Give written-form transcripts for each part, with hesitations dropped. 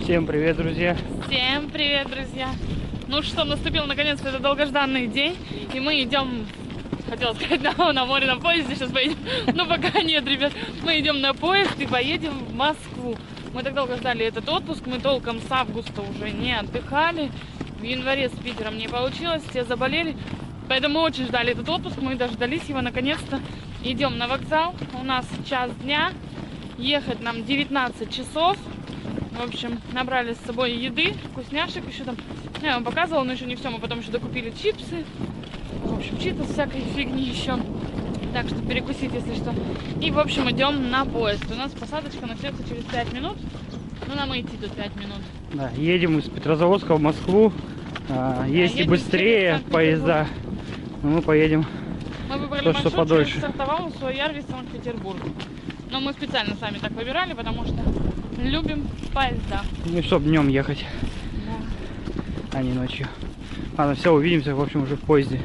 Всем привет, друзья! Всем привет, друзья! Ну что, наступил наконец-то этот долгожданный день, и мы идем, хотела сказать, на море, на поезде сейчас поедем, но пока нет, ребят. Мы идем на поезд и поедем в Москву. Мы так долго ждали этот отпуск, мы толком с августа уже не отдыхали. В январе с Питером не получилось, все заболели, поэтому очень ждали этот отпуск, мы дождались его наконец-то. Идем на вокзал, у нас час дня, ехать нам 19 часов. В общем, набрали с собой еды, вкусняшек еще там. Я вам показывала, но еще не все. Мы потом еще докупили чипсы. В общем, читос всякой фигни еще. Так что перекусить, если что. И, в общем, идем на поезд. У нас посадочка начнется через 5 минут. Ну, нам идти тут 5 минут. Да, едем из Петрозаводска в Москву. Есть и быстрее поезда. Но мы поедем мы выбрали то, маршрут что подольше. через Сартовал, Суоярви, Санкт-Петербург. Но мы специально сами так выбирали, потому что любим поезда. Ну, чтобы днем ехать, да, а не ночью. Ладно, все, увидимся, в общем, уже в поезде.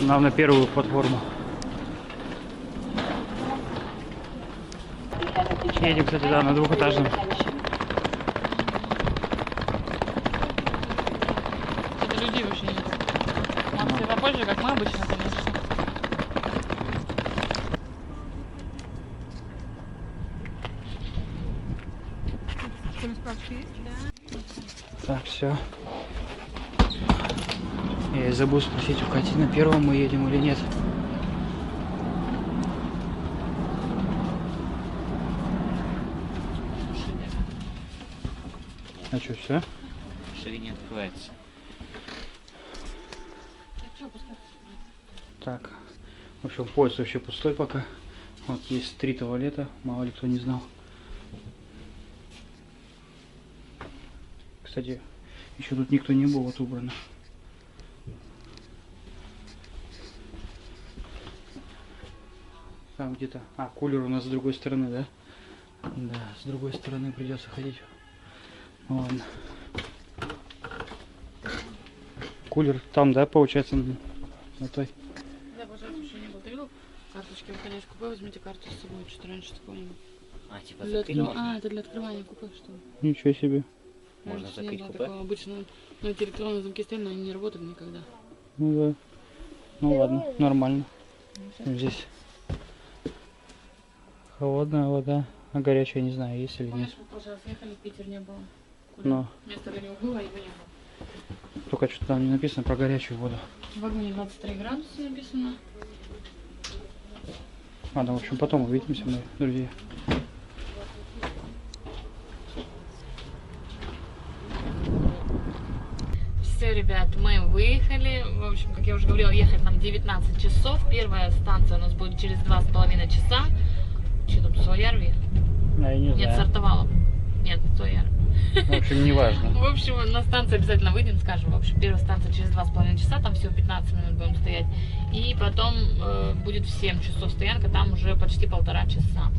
Нам на первую платформу. Едем, кстати, да, на двухэтажном. Это людей вообще нет. Нам все попозже, как мы обычно, конечно. Так, все. Я забыл спросить у Кати, на первом мы едем или нет. А что, все? Шире не открывается. Так, в общем, поезд вообще пустой пока. Вот есть 3 туалета, мало ли кто не знал. Кстати, еще тут никто не был, вот убрано. Там где-то... кулер у нас с другой стороны, да? Да, с другой стороны придется ходить. Ну, ладно. Кулер там, да, получается, на той? Да, пожалуйста, еще не было. Ты видел? Карточки выходящие купе, возьмите карту с собой, что-то раньше такого не было. Типа Для закрыть можно? это для открывания купе, что ли? Ничего себе. Можно Раньше не закрыть было купе? такого. Обычно эти электронные замки стоят, но они не работают никогда. Ну да. Ну ладно, нормально. Здесь холодная вода, а горячая не знаю, есть или нет. Помнишь, мы в прошлый раз ехали, в Питер не было. Но Место для него было, а его не было. только что там не написано про горячую воду. В вагоне 23 градуса написано. Ладно, в общем, потом увидимся, мы, друзья. Все, ребят, мы выехали. В общем, как я уже говорила, ехать нам 19 часов. Первая станция у нас будет через 2,5 часа. Что там, Суоярви? Я не Нет, знаю. Сартовал. Нет, Суоярви. В общем, не важно. В общем, на станции обязательно выйдем, скажем. В общем, первая станция через 2,5 часа, там всего 15 минут будем стоять. И потом будет в 7 часов стоянка, там уже почти 1,5 часа.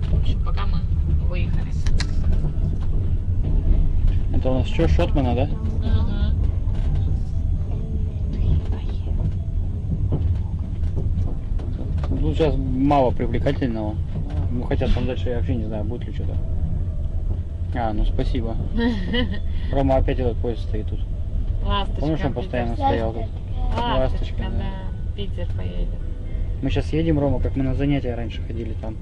В общем, пока мы выехали. Это у нас что, Шотмана, да? Ну, сейчас мало привлекательного. Ну, хотя там дальше я вообще не знаю, будет ли что-то. Ну спасибо. Рома опять этот поезд стоит тут. Ласточка. Помнишь, он постоянно стоял тут? Ласточка, да. да. Питер поедет. Мы сейчас едем, Рома, как мы на занятия раньше ходили там.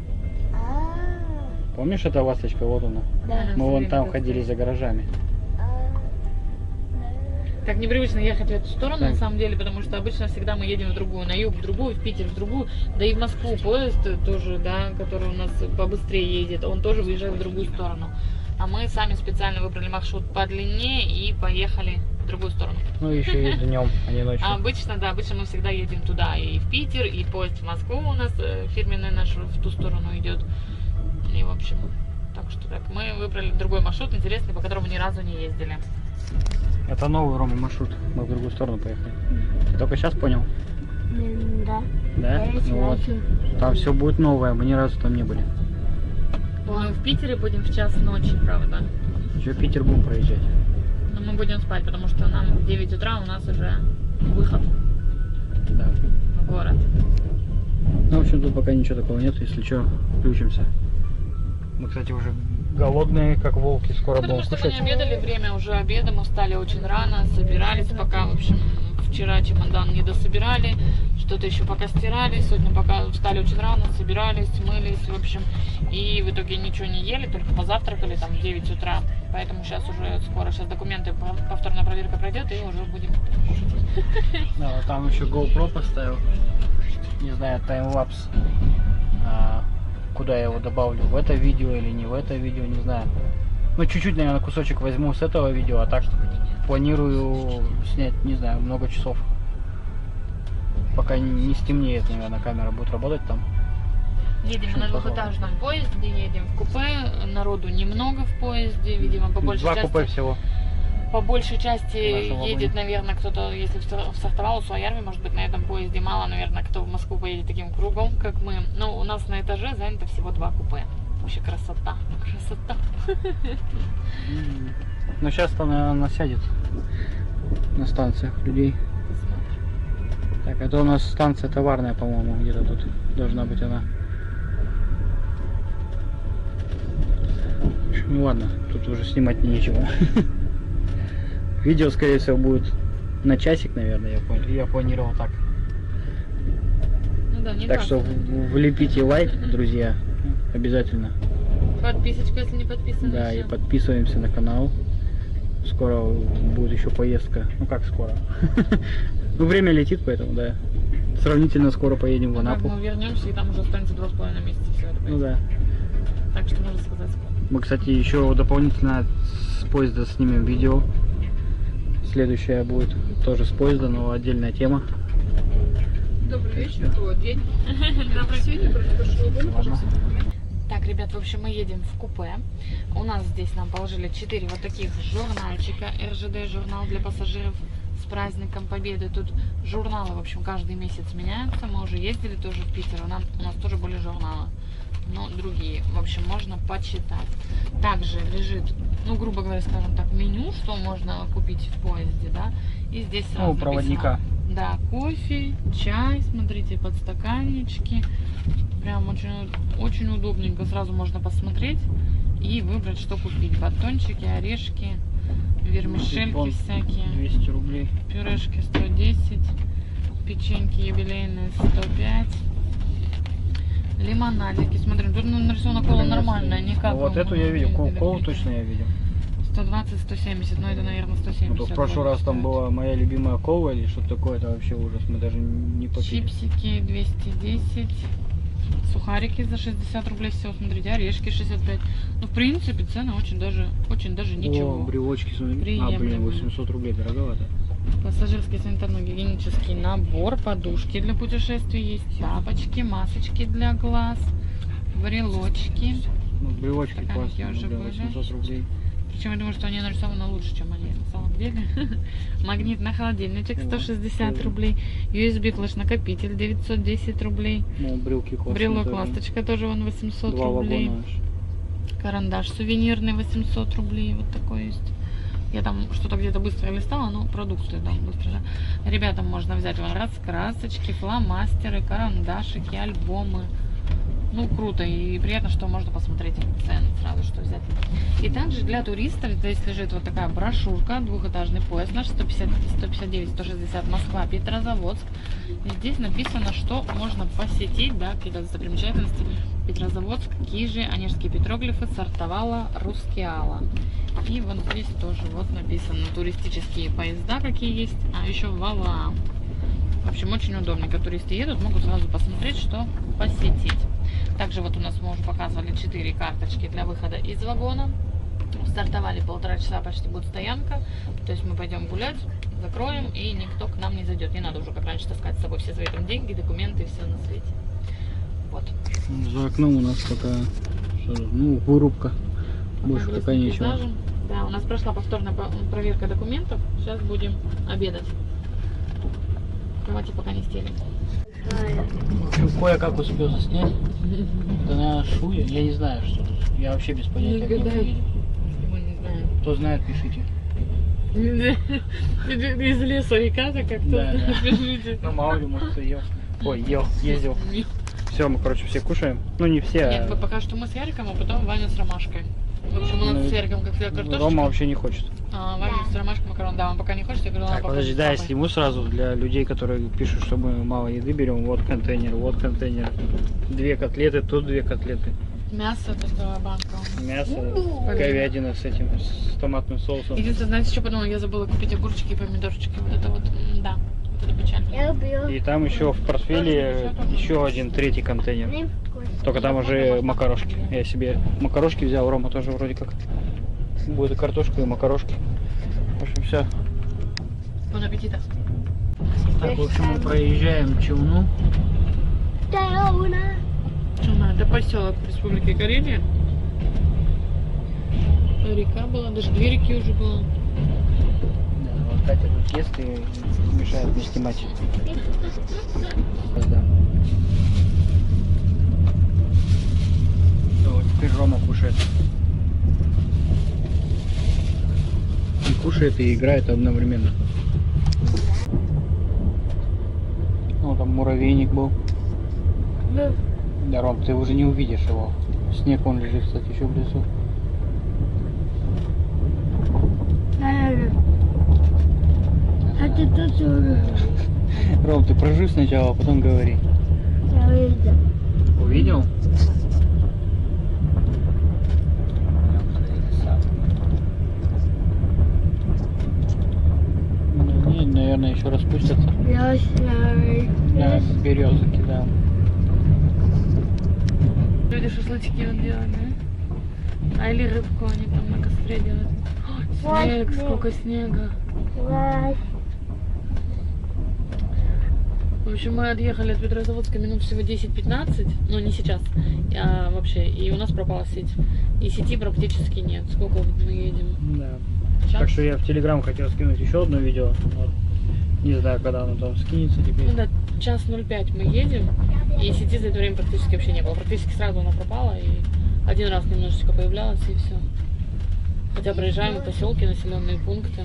Помнишь, эта ласточка? Вот она. Да. Мы вон там ходили за гаражами. Так непривычно ехать в эту сторону, Так. на самом деле, потому что обычно всегда мы едем в другую, на юг в другую, в Питер в другую, да и в Москву поезд тоже, да, который у нас побыстрее едет, он тоже выезжает в другую сторону. А мы сами специально выбрали маршрут подлиннее и поехали в другую сторону. Ну, еще и днем, а не ночью. А обычно, да, обычно мы всегда едем туда, и в Питер, и поезд в Москву у нас фирменный наш в ту сторону идет. И, в общем, так что так, мы выбрали другой маршрут, интересный, по которому ни разу не ездили. Это новый, Рома, маршрут. Мы в другую сторону поехали. Ты только сейчас понял? Да. Да? Ну вот. Там все будет новое, мы ни разу там не были. Мы в Питере будем в час ночи, правда. Еще Питер будем проезжать. Но мы будем спать, потому что нам в 9 утра у нас уже выход Да. в город. Ну, в общем, тут пока ничего такого нет. Если что, включимся. Мы, кстати, уже голодные, как волки, скоро Потому будем что мы кушать. не обедали, время уже обеда, мы встали очень рано, собирались пока, в общем, вчера чемодан не дособирали, что-то еще пока стирали, сегодня пока встали очень рано, собирались, мылись, в общем, и в итоге ничего не ели, только позавтракали там в 9 утра, поэтому сейчас уже скоро, сейчас документы, повторная проверка пройдет, и уже будем кушать. Да, вот там еще GoPro поставил. Не знаю, таймлапс. Куда я его добавлю? В это видео или не в это видео, не знаю. Ну, чуть-чуть, наверное, кусочек возьму с этого видео, а так планирую снять, не знаю, много часов. Пока не стемнеет, наверное, камера будет работать там. Едем мы на двухэтажном поезде, едем в купе, народу немного в поезде, видимо, по большей 2 части. купе всего. По большей части В нашем едет, вагоне. наверное, кто-то, если в Сартовал, Суоярви, может быть, на этом поезде мало, наверное, кто в Москву поедет таким кругом, как мы. Но у нас на этаже занято всего 2 купе. Вообще красота, красота. Ну, сейчас-то, наверное, насядет на станциях людей. Так, это у нас станция товарная, по-моему, где-то тут должна быть она. В общем, ну ладно, тут уже снимать нечего. Видео, скорее всего, будет на часик, наверное, я планировал так. Ну да, не Так так. что влепите лайк, друзья, обязательно. Подписочку, если не подписаны. Да, и еще. подписываемся на канал. Скоро будет еще поездка. Ну как скоро? Ну время летит, поэтому да. Сравнительно скоро поедем в Ну, как Анапу. мы вернемся, и там уже останется 2,5 месяца все это. Ну да. Так что можно сказать скоро. Мы, кстати, еще дополнительно с поезда снимем видео. Следующее будет тоже с поезда, но отдельная тема. Добрый вечер, день. Добрый Сегодня произошло Ладно. Так, ребят, в общем, мы едем в купе. У нас здесь нам положили 4 вот таких журнальчика. РЖД, журнал для пассажиров с праздником Победы. Тут журналы, в общем, каждый месяц меняются. Мы уже ездили тоже в Питер, у нас тоже были журналы, но другие. В общем, можно почитать. Также лежит, ну, грубо говоря, скажем так, меню, что можно купить в поезде, да. И здесь сразу Ну, проводника. написано, да, кофе, чай, смотрите, подстаканнички. Прям очень удобненько. Сразу можно посмотреть и выбрать, что купить. Батончики, орешки, вермишельки Телефон всякие. 200 рублей. Пюрешки 110. Печеньки юбилейные 105. Лимонадики. Смотрим, тут нарисована кола нормальная, не как Ну, вот у эту я видел. магазине Колу дорогих. точно я видел. 120-170, но это, наверное, 170. Ну, то в прошлый раз там стоит. была моя любимая кола или что-то такое, это вообще ужас. Мы даже не попили. Чипсики 210. Сухарики за 60 рублей всего, смотрите, орешки 65. Ну, в принципе, цены очень даже ничего. О, брелочки, смотри. Приемлемо. А, блин, 800 рублей, дороговато. Пассажирский санитарно-гигиенический набор, подушки для путешествий есть, тапочки, масочки для глаз, брелочки. Ну, брелочки Стаканчики классные, уже ну, блин, были. 800 рублей. Причем я думаю, что они нарисованы лучше, чем они на самом деле. Магнитный холодильничек 160 рублей, USB флеш-накопитель 910 рублей, Ну, брелки классные. брелок тоже. ласточка тоже вон 800 Два рублей. вагона аж. Карандаш сувенирный 800 рублей, вот такой есть. Я там что-то где-то быстро листала, но продукты там быстро. Да. Ребятам можно взять вон раскрасочки, фломастеры, карандашики, альбомы. Ну, круто и приятно, что можно посмотреть цены сразу, что взять. И также для туристов здесь лежит вот такая брошюрка, двухэтажный поезд наш, 159-160 Москва, Петрозаводск. И здесь написано, что можно посетить, да, какие-то достопримечательности. Петрозаводск, Кижи, Онежские петроглифы, Сартовала, Рускеала. И вот здесь тоже вот написано туристические поезда, какие есть, а еще Валаам. В общем, очень удобненько. Туристы едут, могут сразу посмотреть, что посетить. Также вот у нас мы уже показывали 4 карточки для выхода из вагона. Стартовали 1,5 часа, почти будет стоянка. То есть мы пойдем гулять, закроем, и никто к нам не зайдет. Не надо уже, как раньше, таскать с собой все свои там деньги, документы и все на свете. Вот. За окном у нас пока, ну, вырубка. Больше Пока пока грустные нечего. пейзажи. Да, у нас прошла повторная проверка документов. Сейчас будем обедать. Кровати пока не стелим. Кое-как успел заснять. Да на шуе, я не знаю, что тут. Я вообще без понятия, как мы едем. Мы не знаем. Кто знает, пишите. Из леса река-то как-то, Да, да. пишите. Ну, мало ли, может, кто ел. Ой, ездил. Все, мы, короче, все кушаем. Ну, не все, Нет, мы пока что мы с Яриком, а потом Ваня с Ромашкой. В общем, у нас Ну, с Яриком как всегда картошечка. Рома вообще не хочет. А Ваня с ромашкой макарон. Да, он пока не хочет, я говорю, Так, подожди, да, если ему сразу для людей, которые пишут, что мы мало еды берем, вот контейнер, вот контейнер. 2 котлеты, тут 2 котлеты. Мясо, такая банка. Мясо, говядина с этим, с томатным соусом. Единственное, знаете, что подумала? Я забыла купить огурчики и помидорчики. Вот это вот, да, вот это печально. И там еще в портфеле еще один 3-й контейнер. Только там уже макарошки. Я себе макарошки взял, Рома тоже вроде как. Будет и картошка, и макарошки. В общем, все. Бон аппетита. Так, в общем, мы проезжаем Челну. Чума, это поселок Республики Карелия. Река была, даже 2 реки уже было. Да, вот Катя тут ест и мешает мне снимать. Да. Вот теперь Рома кушает. И кушает, и играет одновременно. Ну, там муравейник был. Да, Ром, ты уже не увидишь его. Снег он лежит, кстати, еще в лесу. А ты тоже Ром, ты прожи сначала, а потом говори. увидел. Увидел? Не, наверное, еще распустятся. Да, березки, да. Люди шашлычки вот делают, да? А или рыбку они там на костре делают. О, снег, сколько снега. В общем, мы отъехали от Петрозаводска минут всего 10-15, но не сейчас, а вообще, и у нас пропала сеть. И сети практически нет. Сколько вот мы едем? Да. Час? Так что я в Телеграм хотел скинуть еще одно видео. Вот. Не знаю, когда оно там скинется теперь. Ну да, 1:05 мы едем, и сети за это время практически вообще не было. Практически сразу она пропала, и один раз немножечко появлялась, и все. Хотя проезжаем и поселки, населенные пункты.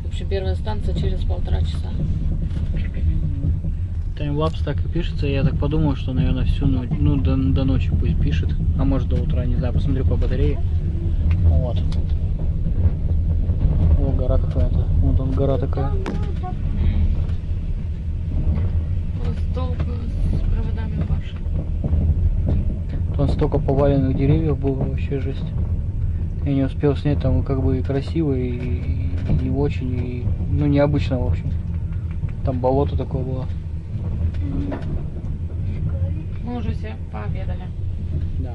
В общем, первая станция через 1,5 часа. Таймлапс так и пишется, я так подумал, что, наверное, всю ночь, ну, до ночи пусть пишет, а может до утра, не знаю, посмотрю по батарее. Вот. О, гора какая-то, вот там гора такая. Вот столб с проводами упавших. Там столько поваленных деревьев было, вообще жесть. Я не успел снять, там как бы и красиво, и не очень, и, ну, необычно, в общем. Там болото такое было. Мы уже все пообедали. Да.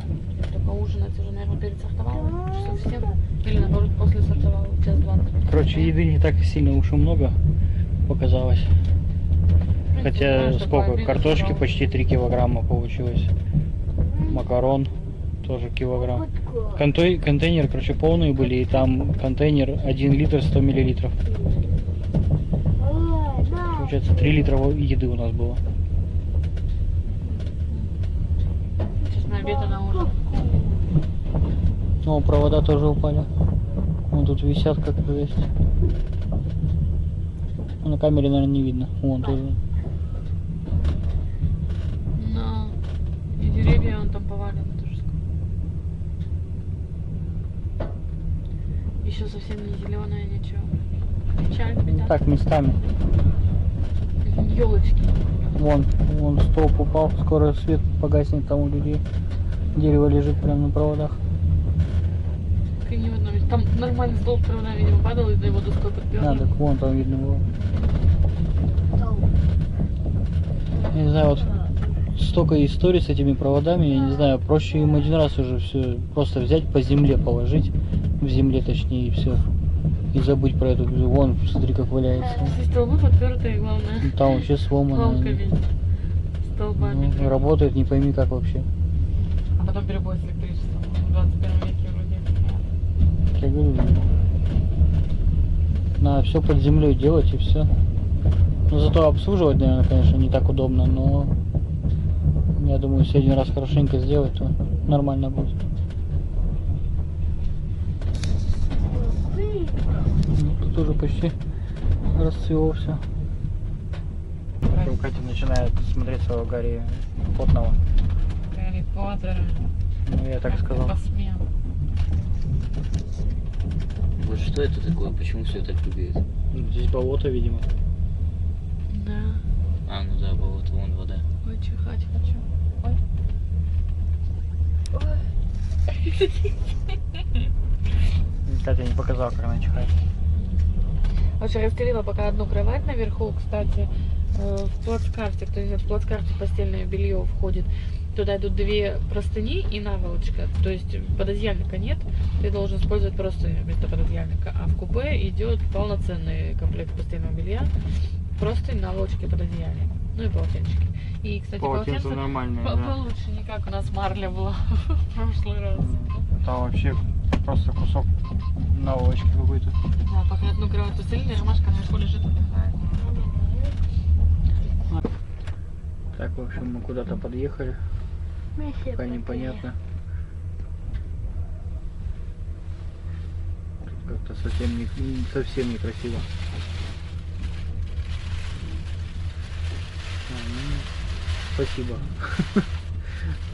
Только ужинать уже, наверное, перед сортовалом. Часов 7. Или наоборот, после сортовала, час 20. Короче, еды не так сильно уж и много показалось. Хотя сколько? Картошки почти 3 килограмма получилось. Макарон тоже килограмм. Контейнер, короче, полные были, и там контейнер 1 литр 100 миллилитров. Получается, 3 литра еды у нас было. Сейчас на обед и на ужин. О, провода тоже упали. Вон тут висят как жесть. Ну, на камере, наверное, не видно. Вон тоже. Но и деревья он там повалены тоже. Еще совсем не зеленое, ничего. Печаль, беда. Так, местами. Елочки. Вон столб упал, скоро свет погаснет там у людей. Дерево лежит прямо на проводах. Ни в одном месте. Там нормальный столб с проводами, видимо, падал, и до его доской подперли. А, так вон там видно было. Я не знаю, вот столько историй с этими проводами, я не знаю, проще им один раз уже все просто взять по земле положить, в земле точнее, и все. И забыть про эту. Вон, смотри, как валяется. Все столбы подпертые, главное. Ну, там вообще сломано. Палками. Столбами. Ну, работает не пойми как вообще. А потом перебой с электричеством в 21 веке вроде. Я говорю, надо все под землей делать и все. Ну зато обслуживать, наверное, конечно, не так удобно, но я думаю, если один раз хорошенько сделать, то нормально будет. Ну, тут уже почти расцвело все. Катя начинает смотреть своего Гарри Потного. Гарри Поттера. Ну, я так Как ты сказал. посмел. что это такое? Почему все так прыгает? Здесь болото, видимо. Да. А, ну да, болото, вон вода. Ой, чихать хочу. Кстати, я не показал, как она чихает. Вообще расстелила пока одну кровать наверху, кстати, в плацкарте, кто не знает, в плацкарте постельное белье входит. Туда идут 2 простыни и наволочка. То есть пододеяльника нет, ты должен использовать простыню вместо пододеяльника. А в купе идет полноценный комплект постельного белья. Простынь, наволочки, пододеяльник. Ну и полотенчики. И, кстати, полотенце нормальное, получше не как у нас марля была в прошлый раз. Там вообще просто кусок наволочки какой-то. Да, пока одну кровать постелили, ромашка наверху лежит, отдыхает. Так, в общем, мы куда-то подъехали. Пока непонятно. Как-то совсем некрасиво. Спасибо.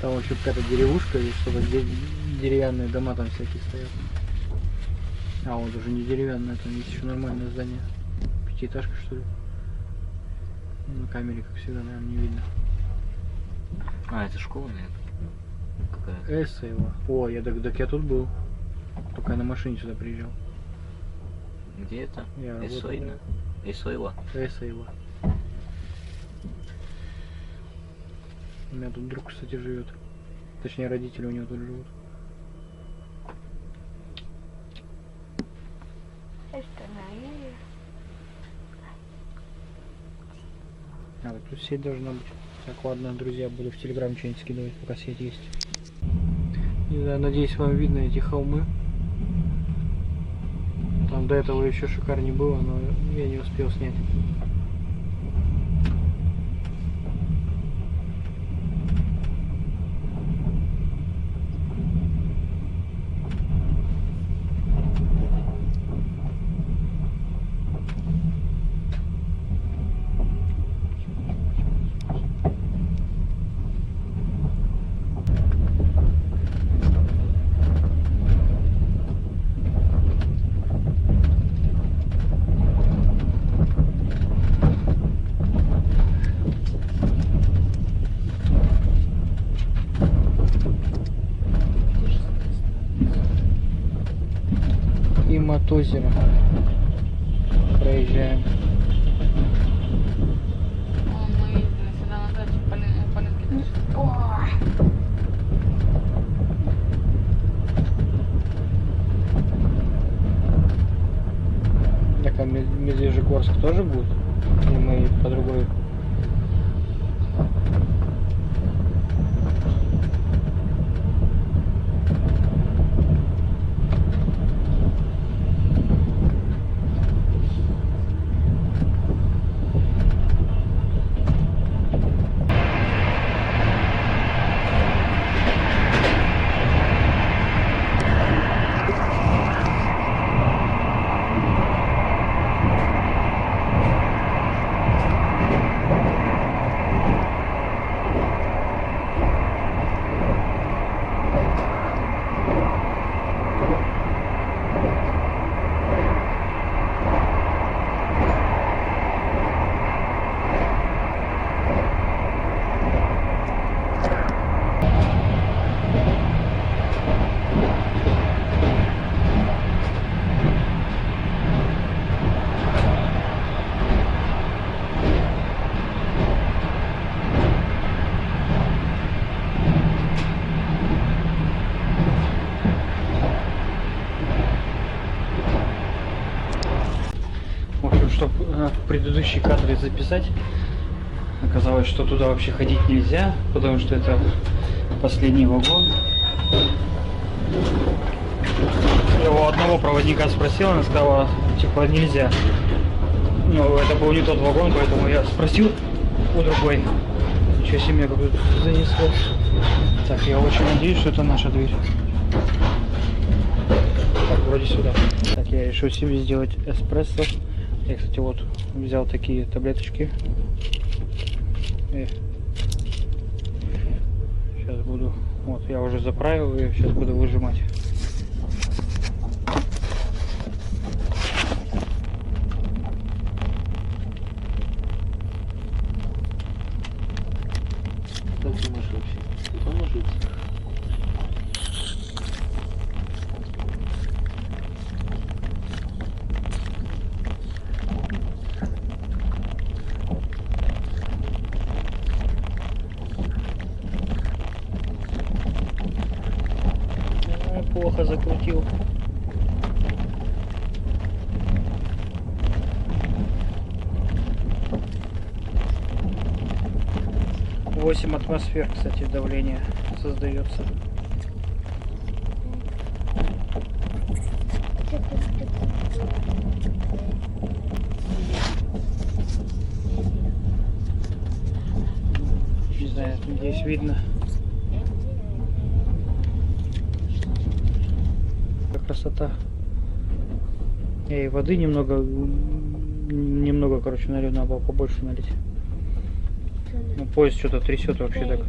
Там еще какая-то деревушка есть, что-то деревянные дома там всякие стоят. А вот уже не деревянное, там есть еще нормальное здание. Пятиэтажка, что ли? На камере, как всегда, наверное, не видно. А, это школа, наверное? Какая? Эссеева. О, так я тут был. Только я на машине сюда приезжал. Где это? Я работал. Эсойна? Эсойла? Эссеева. У меня тут друг, кстати, живет. Точнее, родители у него тут живут. А, вот тут сеть должна быть. Так, ладно, друзья, буду в Телеграм что-нибудь скидывать, пока сеть есть. Не знаю, надеюсь, вам видно эти холмы. Там до этого еще шикарнее было, но я не успел снять. И Матозеро. Проезжаем. Мы ездили сюда на дачу, Полинки дачи. Так, а Медвежьегорск тоже будет? Или мы по другой? Чтобы предыдущие кадры записать, оказалось, что туда вообще ходить нельзя, потому что это последний вагон. Я у одного проводника спросил, она сказала, типа, нельзя. Но это был не тот вагон, поэтому я спросил у другой. Ничего себе, как тут занесло. Так, я очень надеюсь, что это наша дверь. Так, вроде сюда. Так, я решил себе сделать эспрессо. Я, кстати, вот взял такие таблеточки. Сейчас буду... Вот, я уже заправил и сейчас буду выжимать. Плохо закрутил. Восемь атмосфер, кстати, давление создается. Не знаю, надеюсь, видно. Красота. И воды немного, короче, налил, надо было побольше налить. Ну, поезд что-то трясет вообще так.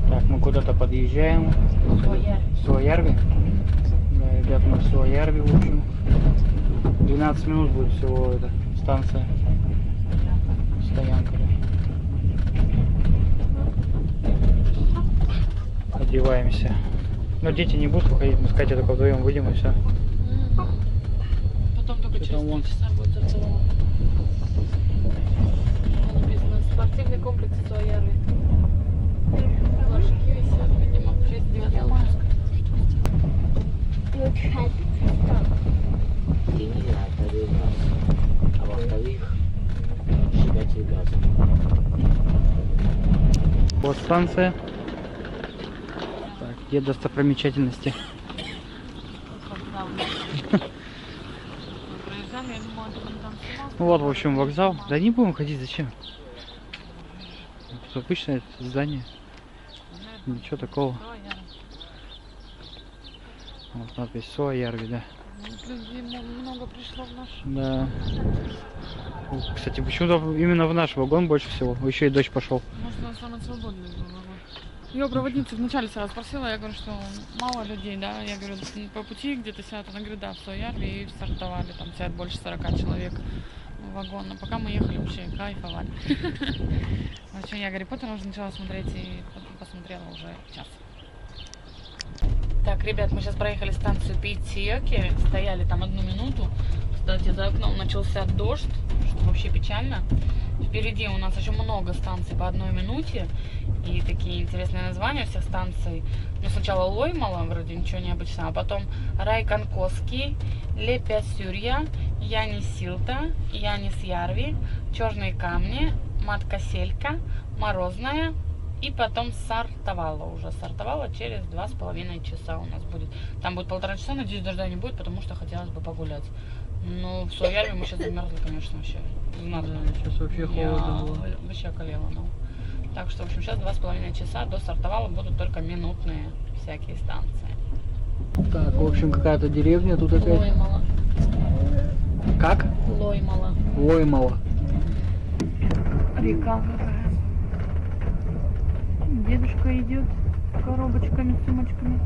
Так, мы куда-то подъезжаем. Суоярви. Да, ребят, мы в Суоярви, в общем. 12 минут будет всего эта станция. Стоянка. Да. Одеваемся. Но дети не будут выходить, мы с Катей только вдвоем выйдем и все. Потом только через вон. 3 часа будет завтра. Написано спортивный комплекс Суоярви. Флажки висят, видимо, 6-9 марта. Генератор раз. А во-вторых, сжигатель газа. Вот станция. Так, где достопримечательности? Проезжали, я думала, это там снимался. Ну вот, в общем, вокзал. Да не будем ходить, зачем? Тут обычное здание. Ничего такого. Вот надпись Суоярви, да. Людей много пришло в наш. Да. Кстати, почему-то именно в наш вагон больше всего. Еще и дождь пошел. Может, у нас самый свободный был вагон. Ее проводница вначале сразу спросила, я говорю, что мало людей, да, я говорю, по пути где-то сядут, она говорит, да, в Суоярви, и стартовали, там сядет больше 40 человек в вагон, а пока мы ехали, вообще кайфовали. В общем, я Гарри Поттера уже начала смотреть и посмотрела уже час. Так, ребят, мы сейчас проехали станцию Питсиоки, стояли там 1 минуту, кстати, за окном начался дождь, что вообще печально. Впереди у нас еще много станций по 1 минуте. И такие интересные названия всех станций. Ну, сначала Лоймала, вроде ничего необычного, а потом Райканкоски, Лепясюрья, Янисилта, Янисярви, Черные камни, Маткаселька, Морозная и потом Сартовала. Уже Сартовала через 2,5 часа у нас будет. Там будет 1,5 часа, надеюсь, дождя не будет, потому что хотелось бы погулять. Ну, в Суоярви мы сейчас замерзли, конечно, вообще. Да, сейчас вообще холодно было. Вообще околела, ну. Так что, в общем, сейчас 2,5 часа до Сартовала будут только минутные всякие станции. Так, в общем, какая-то деревня тут опять. Лоймала. Как? Лоймала. Лоймала. Река какая. Дедушка идет с коробочками, с сумочками.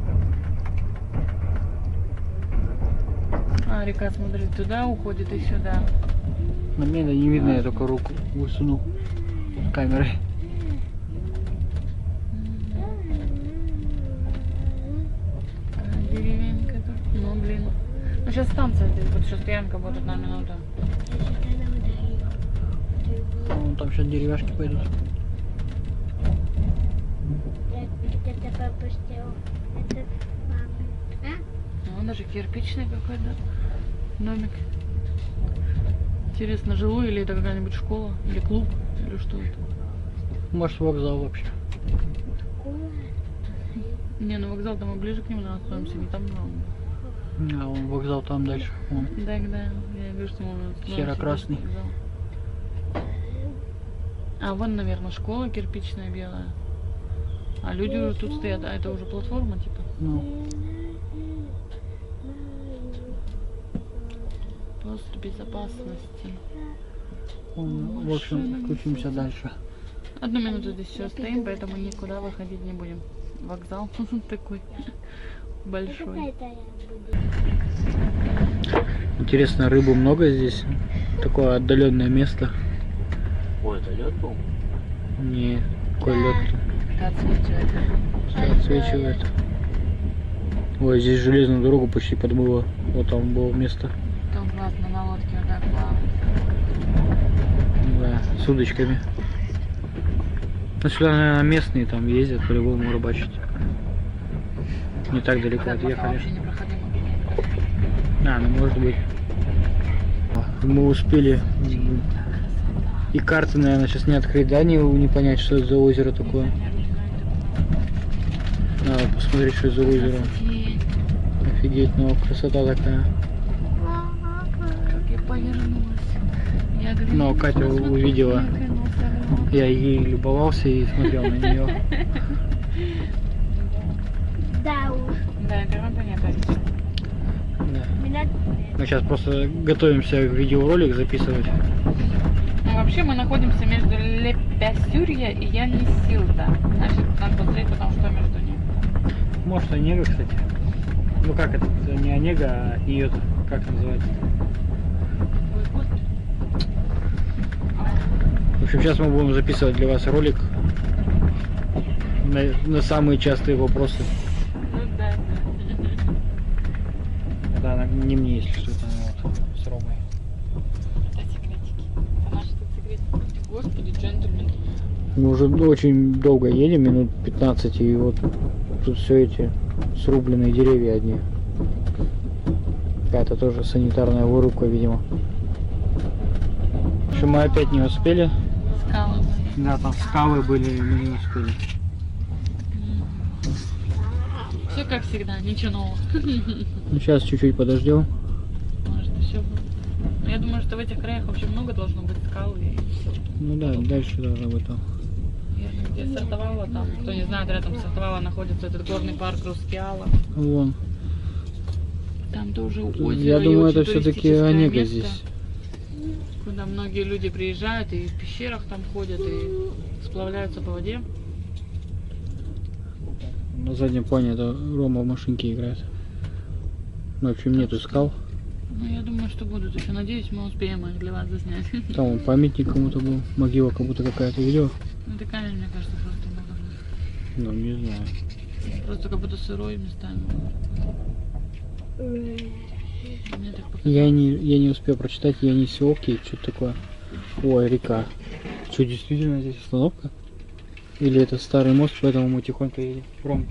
А, река, смотри, туда уходит и сюда. На меня не видно, я только руку высунул камерой. Деревенька тут. Ну, блин. Ну, сейчас станция здесь будет, сейчас стоянка будет 1 минута. Вон там сейчас деревяшки пойдут. Это папа сделал. Это мама. Ну, даже кирпичный какой-то домик. Интересно, жилой или это какая-нибудь школа, или клуб, или что это? Может, вокзал вообще. Не, ну вокзал там мы ближе к нему находимся, не там, но... А вон вокзал там дальше. Вон. Да, я говорю, что мы... Серо-красный. А вон, наверное, школа кирпичная белая. А люди уже тут стоят, а это уже платформа, типа? Ну, Пост безопасности. вон, в общем, включимся дальше. 1 минуту здесь все стоим, поэтому никуда выходить не будем. Вокзал такой большой. Интересно, рыбы много здесь? Такое отдаленное место. Ой, это лед был? Не, какой лед Отсвечивает. отсвечивает. Ой, здесь железную дорогу почти подмыло. Вот там было место. Тут классно на лодке вот так плавать. Да, с удочками. Ну, сюда, наверное, местные там ездят по-любому рыбачить. Не так далеко Вот это отъехали. вообще непроходимо. Ну может быть. Мы успели. И карты, наверное, сейчас не открыть, да, не понять, что это за озеро такое. Надо посмотреть, что это за озеро. Офигеть, ну красота такая. Как я повернулась. Я говорю, Но ну, Катя смотри, увидела. я оглянулся. Я ей любовался и смотрел на нее. Да уж. Да, это правда нет. Меня... Мы сейчас просто готовимся видеоролик записывать. Ну, вообще мы находимся между Ле-Пясюрья и Янисилда. Значит, надо посмотреть потом, что между ними. Может, Онега, кстати. Ну как это? Не Онега, а ее как называется? В общем, сейчас мы будем записывать для вас ролик на самые частые вопросы. Ну да. Это она не мне, если что, это вот с Ромой. Это секретики. Это наши тут секретики. Господи, джентльмен. Мы уже очень долго едем, минут 15, и вот тут все эти срубленные деревья одни. Какая-то тоже санитарная вырубка, видимо. В общем, мы опять не успели. Скалы. Да, там скалы были, мы не успели. Все как всегда, ничего нового. Ну, сейчас чуть-чуть подождем. Может, все будет. Но я думаю, что в этих краях вообще много должно быть скал и все. Ну да, дальше должно быть там. Где Сартовала, там, кто не знает, рядом с Сартовала находится этот горный парк Рускеала. Вон. Там тоже озеро. Я и думаю, очень это все-таки туристическое Онега место, здесь. куда многие люди приезжают и в пещерах там ходят и сплавляются по воде. На заднем плане это Рома в машинке играет. Ну, в общем, нету скал. Ну, я думаю, что будут еще. Надеюсь, мы успеем их для вас заснять. Там вон памятник кому-то был. Могила как будто какая-то, видел? Ну, это камень, мне кажется, просто много. Ну, не знаю. Просто как будто сырой местами. Мне так показалось. Я не успел прочитать, я не Окей, что-то такое. Ой, река. Что, действительно здесь остановка? Или это старый мост, поэтому мы тихонько едем? Ром,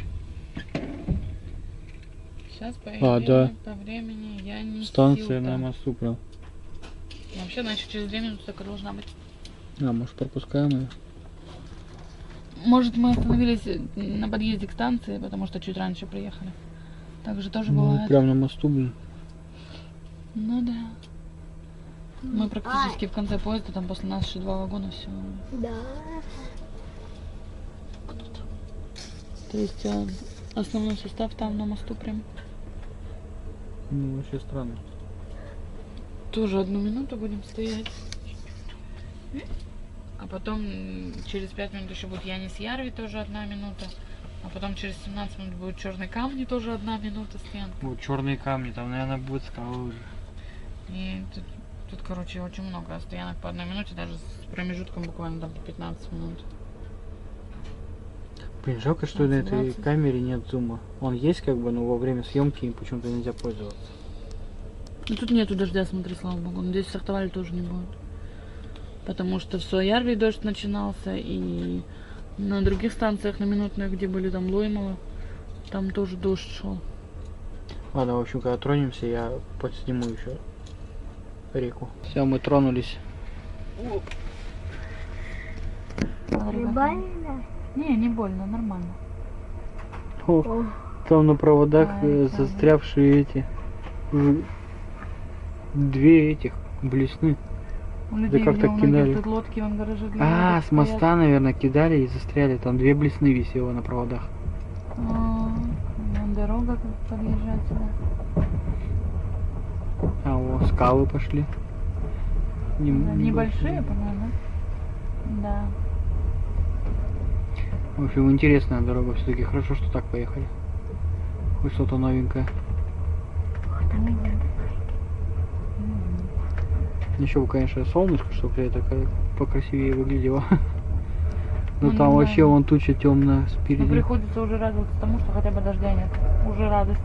Сейчас по, да. по времени я не станция на мосту прям. Вообще, она еще через 2 минуты только должна быть. А, может пропускаем ее? Может, мы остановились на подъезде к станции, потому что чуть раньше приехали. Так же тоже Ну, бывает. прям на мосту, блин. Ну да. Мы практически в конце поезда, там после нас еще 2 вагона всего. Да. То есть основной состав там на мосту прям. Ну, вообще странно. Тоже 1 минуту будем стоять. А потом через 5 минут еще будет Янис-Ярви, тоже 1 минута. А потом через 17 минут будет Черные камни, тоже 1 минута стоянка. Вот черные камни, там, наверное, будет скалы уже. И тут, короче, очень много стоянок по 1 минуте, даже с промежутком буквально там по 15 минут. Блин, жалко, что на этой 20. камере нет зума. Он есть как бы, но во время съемки им почему-то нельзя пользоваться. Ну тут нету дождя, смотри, слава богу. Надеюсь, в Сартовале тоже не будет. Потому что в Суоярви дождь начинался, и на других станциях, на минутных, где были там Лоймало, там тоже дождь шел. Ладно, в общем, когда тронемся, я подсниму еще реку. Все, мы тронулись. Не больно? Не больно, нормально. О, там на проводах Ай, застрявшие эти... 2 этих блесны. У людей, как видимо, так многих кидали? тут лодки, вон гаражи для А, лодок с моста, стоят. наверное, кидали и застряли. Там 2 блесны висело на проводах. Вон дорога как подъезжает сюда. А, о, скалы пошли. Небольшие, по-моему. Да. В общем, интересная дорога. Все-таки хорошо, что так поехали. Хоть что-то новенькое. Еще бы, конечно, солнышко, чтобы это покрасивее выглядело. Но Ну, там да. вообще вон туча темная Но спереди. приходится уже радоваться тому, что хотя бы дождя нет. Уже радость.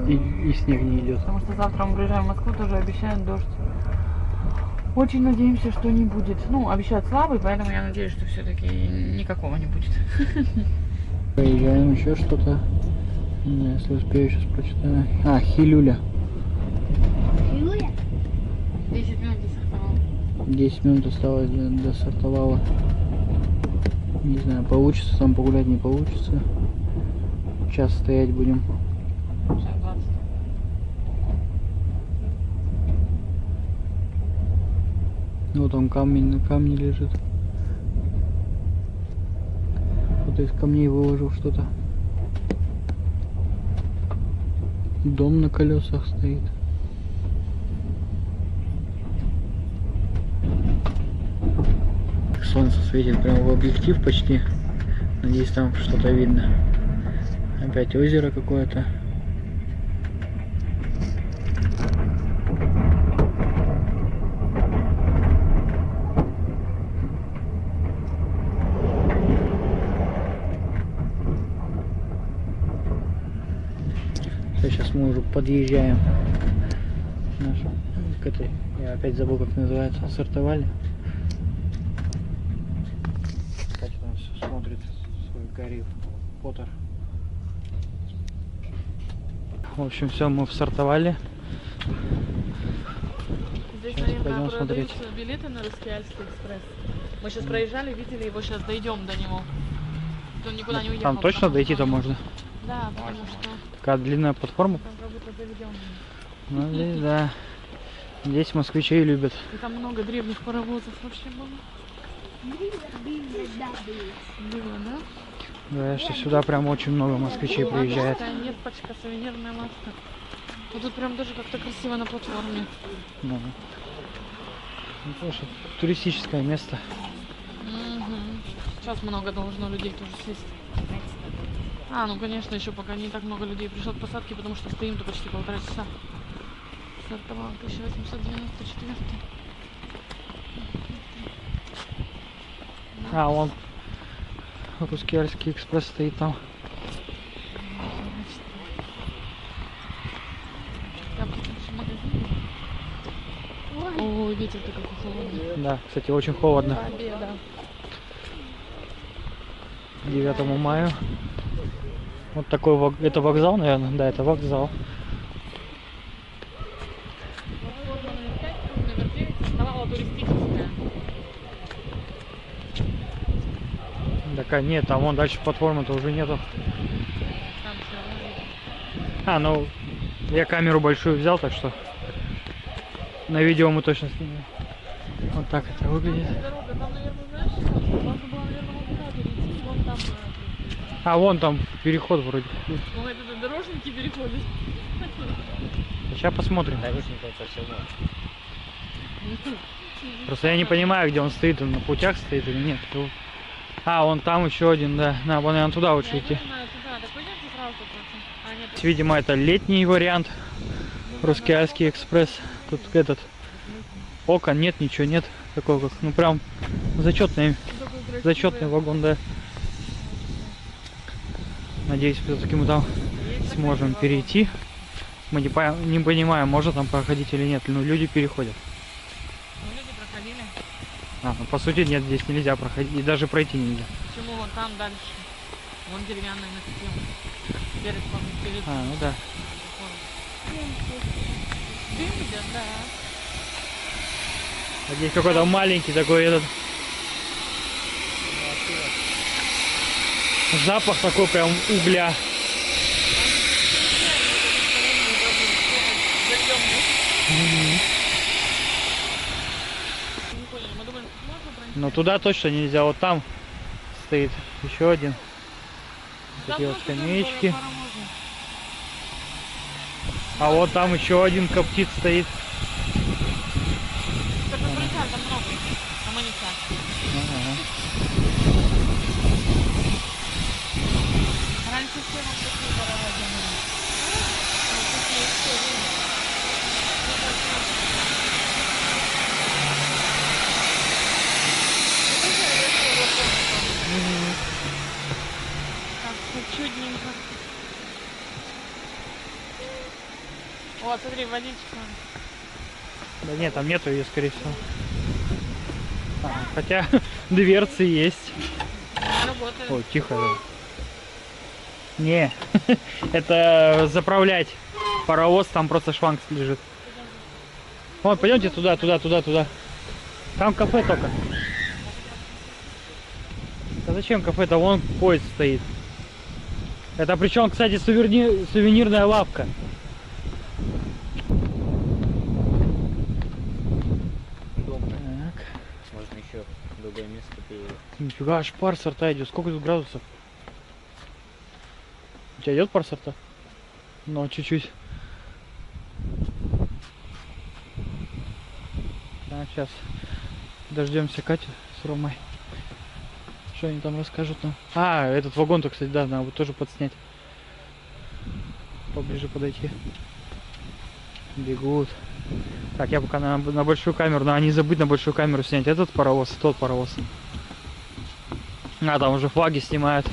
И снег не идет. Потому что завтра мы приезжаем в Москву, тоже обещают дождь. Очень надеемся, что не будет. Ну, обещают слабый, поэтому я надеюсь, что все-таки никакого не будет. Проезжаем еще что-то. Не знаю, если успею, сейчас прочитаю. А, Хилюля. Юля? 10 минут не сортовал. 10 минут осталось до сортовала. Не знаю, получится там погулять, не получится. Час стоять будем. Сейчас 20. Вот он камень на камне лежит. Кто-то из камней выложил что-то. Дом на колесах стоит. Солнце светит прямо в объектив почти. Надеюсь, там что-то видно. Опять озеро какое-то. Сейчас мы уже подъезжаем к этой, я опять забыл, как называется, сортовали. Катя там все смотрит свой Гарри Поттер. В общем, все, мы всортовали. Здесь, Сейчас наверное, пойдем продаются смотреть. билеты на Роскеальский экспресс. Мы сейчас проезжали, видели его, сейчас дойдем до него. Он никуда не уехал. Там точно потому дойти-то что- можно? Да, потому что Такая длинная платформа. там как будто заведем. Ну, здесь, да. Здесь москвичей любят. И там много древних паровозов вообще было. Было, да? Говорят, что сюда прям очень много москвичей приезжает. Такая нетпочка, сувенирная лавка. Вот тут прям даже как-то красиво на платформе. Ну, слушай, туристическое место. Мгм. Сейчас много должно людей тоже сесть. А, ну конечно, еще пока не так много людей пришло к посадке, потому что стоим-то почти 1,5 часа. Сортовал 1894. А, вон Роскеальский экспресс стоит там. Там еще магазин. Ой, ветер-то какой холодный. Да, кстати, очень холодно. Победа. 9 мая. Вот такой это вокзал, наверное. Да, это вокзал. Платформа номер 5, номер 9 создавала туристическая. Так, нет, там вон дальше платформы-то уже нету. Там все равно видно. А, ну, я камеру большую взял, так что на видео мы точно снимем. Вот так это выглядит. Дорога, там, наверное, знаешь, можно было, наверное, вот туда перейти. Вон там, А, вон там переход вроде. ну, это дорожники переходят. Сейчас посмотрим. Дорожников совсем мало. Просто я не понимаю, где он стоит, он на путях стоит или нет. А, вон там еще один, да. Надо, наверное, туда лучше Я идти. не знаю, туда. Так пойдемте сразу, короче. А, нет, Видимо, это летний вариант. Роскеальский экспресс. Тут этот окон нет, ничего нет. Такого как, ну прям зачетный, такой красивый. зачетный вагон, да. Надеюсь, все-таки мы там Есть сможем такой вагон. перейти. Мы не понимаем, можно там проходить или нет. Но люди переходят. Ну, люди проходили. А, ну по сути нет, здесь нельзя проходить. И даже пройти нельзя. Почему вон там дальше? Вон деревянная настил. Перед А, ну да. Дым идет, да. А здесь какой-то маленький такой этот. Запах такой прям угля. Не поняли, мы думали, что можно пройти. Но туда точно нельзя. Вот там стоит еще один. Такие вот Там просто скамеечки. пара можно. А вот там еще один коптит стоит. Так мы пролетали, там много. А мы не часто. Ага. Раньше все вот такие паровозы были. Вот такие истории. Мне кажется, так, все чудненько. Вот, смотри, водичка. Да нет, там нету ее, скорее всего. А, хотя дверцы есть. Работает. Ой, тихо. Да. Не, это заправлять паровоз, там просто шланг лежит. Вот, пойдемте туда. Там кафе только. Да зачем кафе-то? Вон поезд стоит. Это причем, кстати, сувенирная лавка. Удобно. Так. Можно еще в другое место переехать. Нифига, аж пар сорта идет. Сколько тут градусов? У тебя идет пар сорта? Ну, чуть-чуть. Так, сейчас дождемся Катю с Ромой. Что они там расскажут нам? А, этот вагон-то, кстати, да, надо тоже подснять. Поближе подойти. Бегут. Так, я пока на большую камеру, надо не забыть на большую камеру снять этот паровоз и тот паровоз. А, там уже флаги снимают.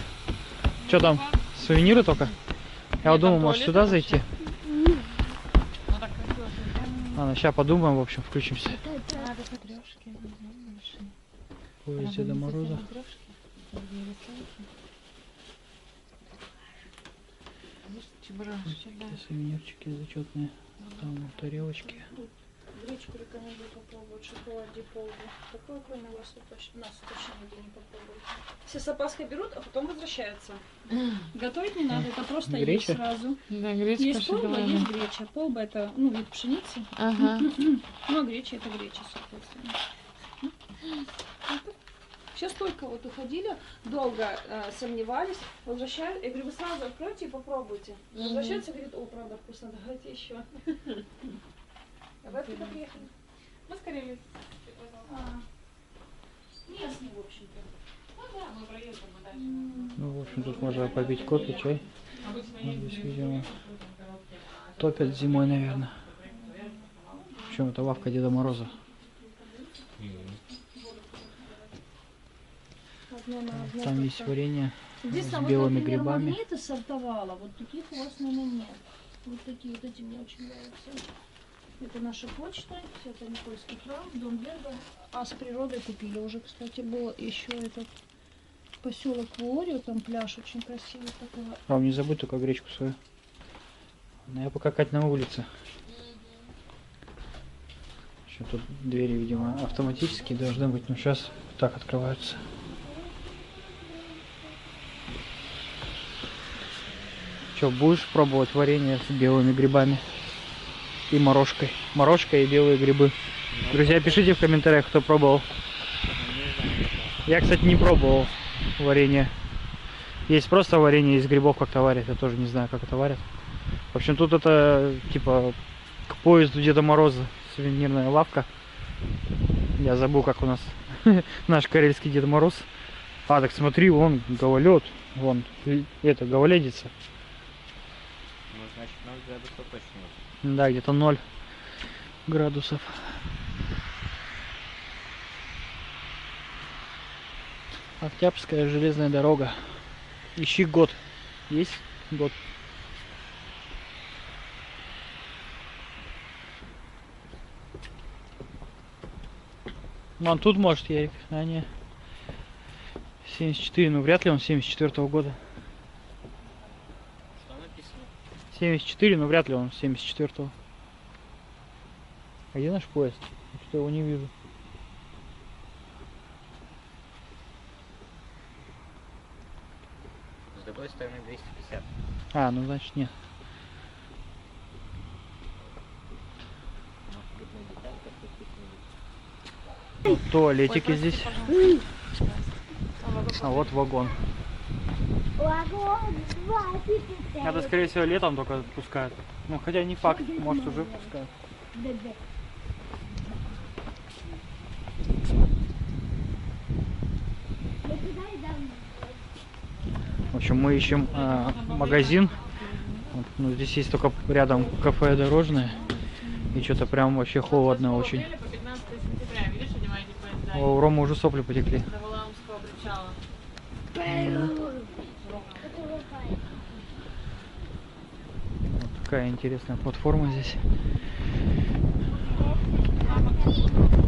Что там? Сувениры только? Я вот думал, может сюда зайти? Ну так красиво. Ладно, сейчас подумаем, в общем, включимся. Поезд Деда Мороза. Такие сувенирчики зачетные. Там тарелочки. Гречку рекомендую попробовать, шоколаде полбу. Такое кроме вас точно, нас точно нигде не попробуете. Все с опаской берут, а потом возвращаются. Готовить не надо, это просто Греча? есть сразу. Да, гречка Есть полба, шоколадная. есть греча. Полба это, ну, вид пшеницы. Ага. Ну, а греча это греча, соответственно. Сейчас только вот уходили, долго сомневались, возвращают. Я говорю, вы сразу откройте и попробуйте. Возвращаются, говорит, о, правда вкусно, давайте еще. А вы откуда приехали? Мы скорее. Местный, в общем-то. Ну да, мы проедем дальше. Ну, в общем, тут можно попить кофе, чай. Вот здесь, видимо, топят зимой, наверное. Причем это лавка Деда Мороза. Там есть варенье Здесь с там белыми вот, например, грибами. магниты сортовала, вот таких у вас, наверное, нет. Вот такие, вот эти мне очень нравятся. Это наша почта, это Никольский храм, дом Берга. А с природой купили уже, кстати, был еще этот поселок Вуорио, там пляж очень красивый такой. Ром, не забудь только гречку свою. Ну, я пока Кать на улице. Еще тут двери, видимо, автоматически должны быть, но сейчас так открываются. Че, будешь пробовать варенье с белыми грибами и морожкой? Морожка и белые грибы. Друзья, пишите в комментариях, кто пробовал. Я, кстати, не пробовал варенье. Есть просто варенье из грибов как-то варят. Я тоже не знаю, как это варят. В общем, тут это типа к поезду Деда Мороза сувенирная лавка. Я забыл, как у нас наш карельский Дед Мороз. А, так смотри, вон гололед. Вон, это, гололедица. Ну, значит, 0 градусов точно нет. Да, где-то 0 градусов. Октябрьская железная дорога. Ищи год. Есть год? Вон тут может, Ярик, а не 74, ну вряд ли он 74-го года. Что написано? 74, но вряд ли он 74-го. А где наш поезд? Я что-то его не вижу. С другой стороны 250. А, ну значит нет. Может быть, на детальках каких-нибудь. Туалетики здесь. А вот вагон. Вагон 2, Это, скорее всего, летом только пускают. Ну, хотя не факт, может уже пускают. В общем, мы ищем магазин. Вот, ну, здесь есть только рядом кафе дорожное. И что-то прям вообще холодно очень. По 15 сентября, видишь, одеваете поезда О, у Ромы уже сопли потекли. до Валаамского причала. Вот такая интересная платформа здесь.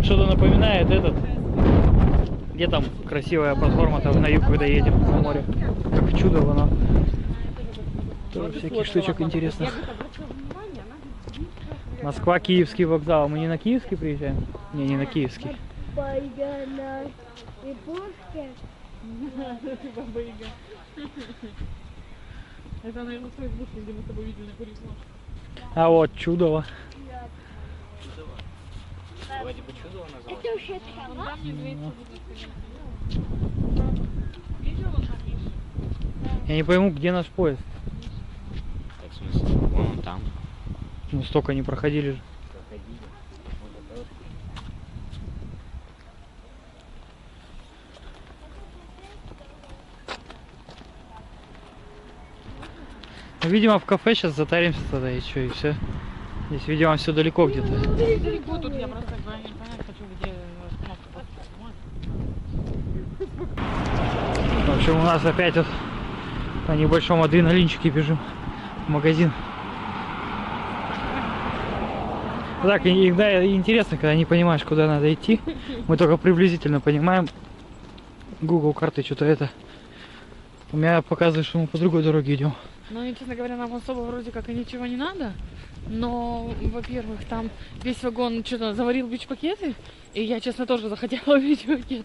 Что-то напоминает этот. Где там красивая платформа там на юг, когда едем на море. Как в чудо она. Тоже всяких штучек интересных. Москва, Киевский вокзал. Мы не на Киевский приезжаем? Не на Киевский. Байгана и пушки. Это, наверное, в Фейсбуке, где мы с тобой видели на Курилова. А вот Чудово. Вроде бы чудо называлось. Это уже трава? Там медведь будет. Видел он там есть? Я не пойму, где наш поезд. Так, в смысле, вон он там. Ну столько не проходили же. Проходили. Вот это вот. Ну, видимо, в кафе сейчас затаримся тогда и что, и все. Здесь, видимо, все далеко где-то. Далеко тут я просто понять хочу, где кнопка подписать. В общем, у нас опять вот по небольшому адреналинчике бежим в магазин. Так, иногда интересно, когда не понимаешь, куда надо идти. Мы только приблизительно понимаем. Google карты что-то это. У меня показывает, что мы по другой дороге идем. Ну и, честно говоря, нам особо вроде как и ничего не надо. Но, во-первых, там весь вагон что-то заварил бич-пакеты. И я, честно, тоже захотела бич-пакет.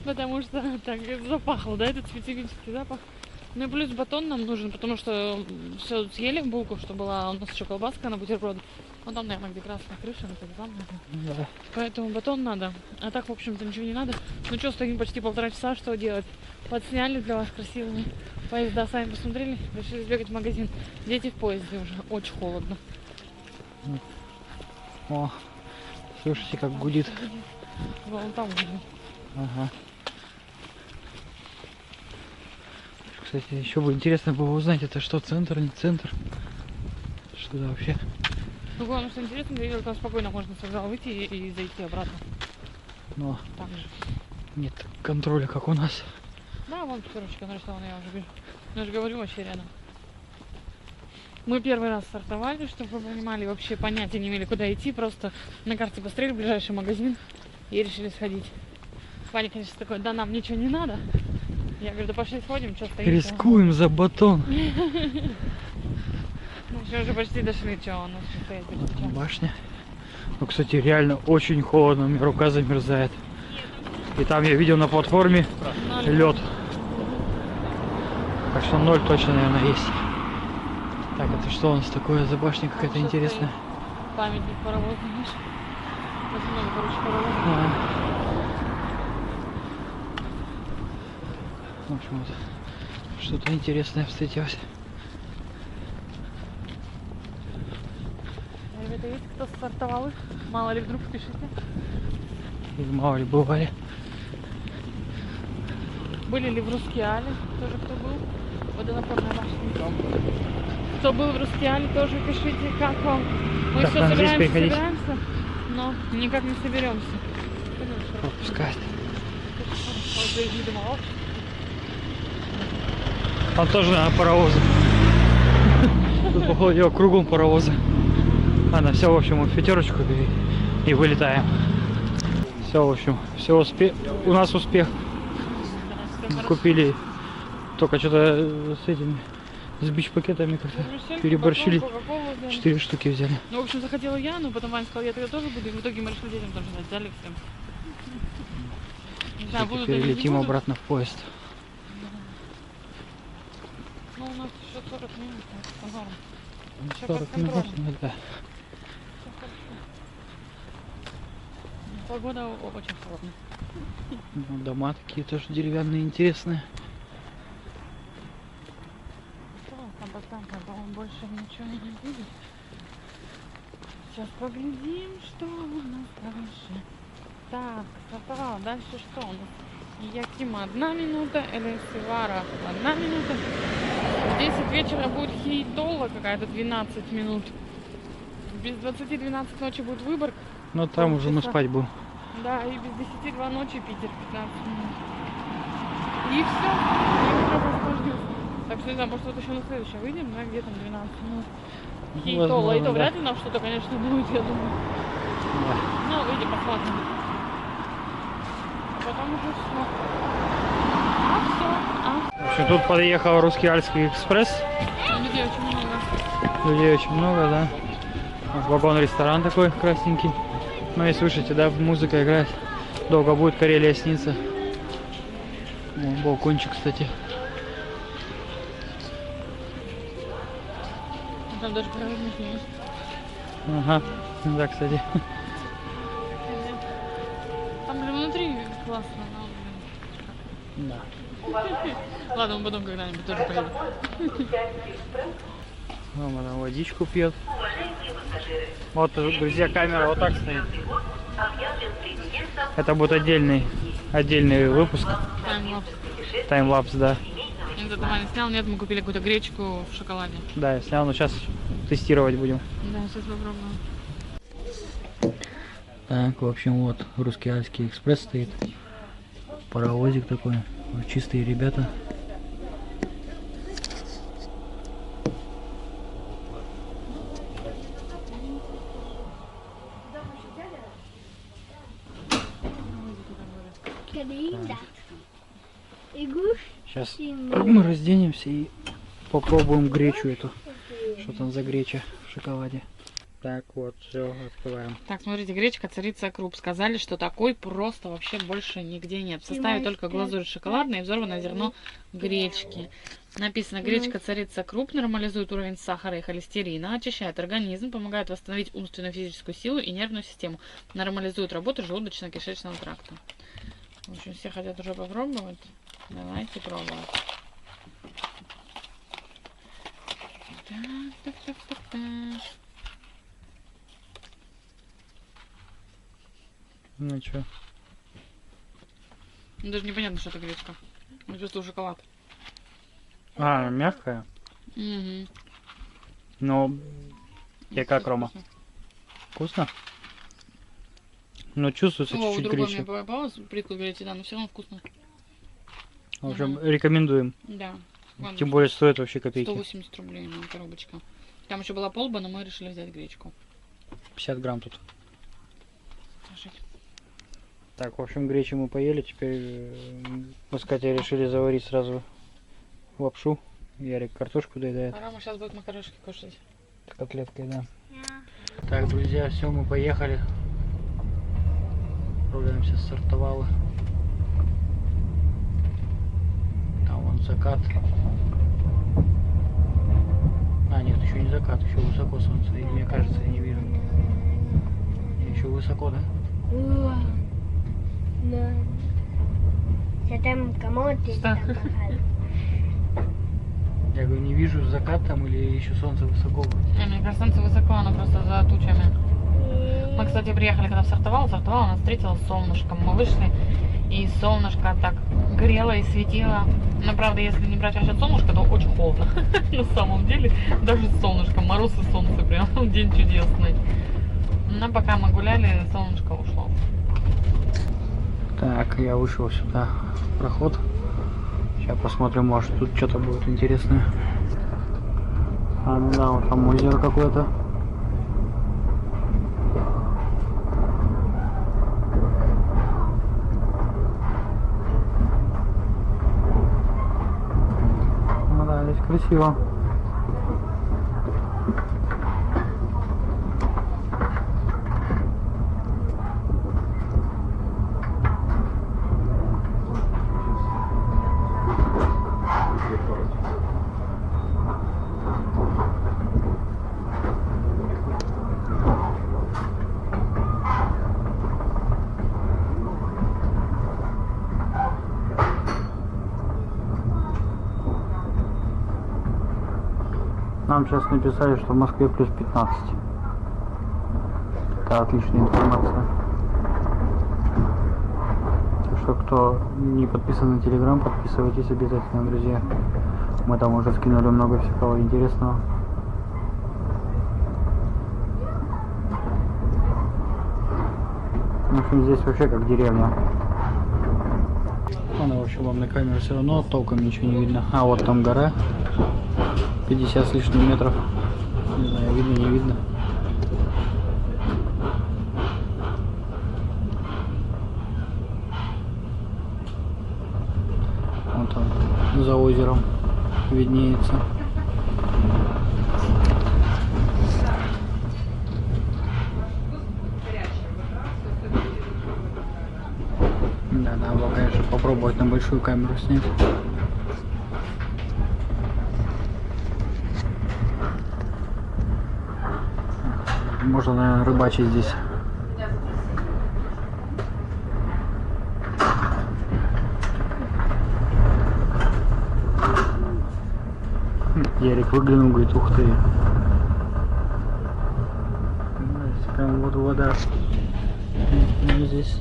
Потому что так запахло, да, этот специфический запах. Ну и плюс батон нам нужен, потому что все съели булку, что была у нас еще колбаска на бутерброд. Вот там, наверное, где красная крыша, это там. Да. Поэтому батон надо. А так, в общем-то, ничего не надо. Ну что, стоим почти 1,5 часа, что делать? Подсняли для вас красивые поезда, сами посмотрели, решили сбегать в магазин. Дети в поезде уже, очень холодно. О, слушайте, как гудит. Вон там уже. Ага. Кстати, еще бы интересно было узнать, это что, центр, не центр? Что это вообще? Ну, главное, что интересно, я видел, там спокойно можно с вокзала выйти и зайти обратно. Но Так же. нет контроля, как у нас. Да, вон пятерочка нарисована, я уже вижу. Ну, я же говорю, вообще рядом. Мы первый раз стартовали, чтобы вы понимали, вообще понятия не имели, куда идти. Просто на карте посмотрели ближайший магазин и решили сходить. Ваня, конечно, такой, да нам ничего не надо. Я говорю, да пошли сходим, что стоим. Рискуем за батон. Ну, все, уже почти дошли, что у нас тут стоять будет. чё. Башня. Ну, кстати, реально очень холодно, у меня рука замерзает. И там я видел на платформе Ноль. лед. Так что 0 точно, наверное, есть. Так, это что у нас такое за башня какая-то Сейчас интересная? стоит Памятник паровоза, знаешь. Очень много, короче, паровозов. А. В общем, вот что-то интересное встретилось. Ребята, есть кто стартовал их? Мало ли вдруг пишите. И мало ли бывали. Были ли в Рускеале? Тоже кто был? Водонапорная башня. Кто был в Рускеале, тоже пишите, как вам. Мы Так, все нам здесь собираемся, приходить? собираемся, но никак не соберемся. Пропускать. Там тоже, наверное, паровозы. Тут, походу, дела, кругом паровозы. Ладно, все, в общем, мы в пятерочку и вылетаем. Все, в общем, все у нас успех. Купили только что-то с этими, с бич-пакетами как-то переборщили. 4 штуки взяли. Ну, в общем, захотела я, но потом Ваня сказал, я тогда тоже буду. И в итоге мы решили детям тоже дать, взяли всем. Не знаю, будут Теперь они, не летим будут. обратно в поезд. Ну, у нас еще 40 минут, это норм. Всё 40 под минут, контролем. ну да. Всё хорошо. Погода очень холодная. Ну, дома такие тоже деревянные, интересные. Там по-моему, больше ничего не будет. Сейчас поглядим, что у нас дальше. Так, стартовала. Дальше что у нас? Якима 1 минута, Элесивара 1 минута. В 10 вечера будет Хейтола какая-то 12 минут. Без 20-12 ночи будет Выборг. Но там уже мы Полчаса. спать будем. Да, и без 10-2 ночи Питер 15 минут. И все. И утро освобождился. Так что не знаю, может вот еще на следующее выйдем, да, где там 12 минут. Хейтола, возможно, и то да. вряд ли нам что-то, конечно, будет, я думаю. Да. Ну, выйдем, посмотрим. А потом уже все. А все. общем, тут подъехал Русский Альский экспресс. Людей очень много. Людей очень много, да. Вот вагон-ресторан такой красненький. Ну и слышите, да, музыка играет. Долго будет Карелия снится. Вон балкончик, кстати. Там даже проводники есть. Ага, да, кстати. Там, блин, внутри классно, но, Да. блин. Ладно, мы потом когда-нибудь тоже поедем. Мама там водичку пьет. Вот, друзья, камера вот так стоит. Это будет отдельный выпуск. Таймлапс. Таймлапс, да. Я зато Ваня снял, нет, мы купили какую-то гречку в шоколаде. Да, я снял, но сейчас тестировать будем. Да, сейчас попробуем. Так, в общем, вот Русский Альский экспресс стоит. Паровозик такой. Вот чистые ребята. Калинда. Игуш. Сейчас мы разденемся и попробуем гречу эту. Что там за греча в шоколаде. Так, вот, все, открываем. Так, смотрите, гречка царица круп. Сказали, что такой просто вообще больше нигде нет. В составе только глазурь шоколадная и взорванное зерно гречки. Написано, гречка царица круп нормализует уровень сахара и холестерина, очищает организм, помогает восстановить умственную физическую силу и нервную систему, нормализует работу желудочно-кишечного тракта. В общем, все хотят уже попробовать. Давайте пробовать. Так. Ну что? Ну, даже непонятно, что это гречка. Я чувствую шоколад. А, мягкая? Угу. Ну, и как, Рома? Вкусно? Ну, чувствуется О, чуть-чуть другой гречи. мне попалось, прикол говорите, да, но все равно вкусно. В общем, рекомендуем. Да. Ладно, Тем более стоит вообще копейки. 180 рублей на коробочка. Там еще была полба, но мы решили взять гречку. 50 грамм тут. Держите. Так, в общем, гречи мы поели. Теперь мы с Катей решили заварить сразу лапшу. Ярик картошку доедает. А Рома сейчас будет макарошки кушать. С котлеткой, да. Так, друзья, все, мы поехали. Отправляемся с Сартовала. Там вон закат. А, нет, еще не закат, еще высоко солнце. И мне кажется, я не вижу. Еще высоко, да? No. Se там камоты Что? там махали. Я говорю, не вижу закат там или еще солнце высоко. Мне кажется, солнце высоко, оно просто за тучами. Мы, кстати, приехали когда в Сартовал. Сартовал нас встретило с солнышком. Мы вышли, и солнышко так грело и светило. Но, правда, если не брать расчет солнышка, то очень холодно. На самом деле, даже с солнышком. Мороз и солнце прям. День чудесный. Но пока мы гуляли, солнышко ушло. Так, я вышел сюда в проход. Сейчас посмотрим, может тут что-то будет интересное. А, ну да, вот там озеро какое-то. Ну да, здесь красиво. Нам сейчас написали, что в Москве плюс 15. Это отличная информация. Так что, кто не подписан на Телеграм, подписывайтесь обязательно, друзья. Мы там уже скинули много всякого интересного. В общем, здесь вообще как деревня. Ну, в общем, вам на камеру все равно толком ничего не видно. А вот там гора. 50 с лишним метров. Не знаю, видно, не видно. Вот он, за озером виднеется. Да, надо было, конечно, попробовать на большую камеру снять. Можно, наверное, рыбачить здесь. Ярик выглянул, говорит, ух ты. Прям вот вода. Ну, здесь.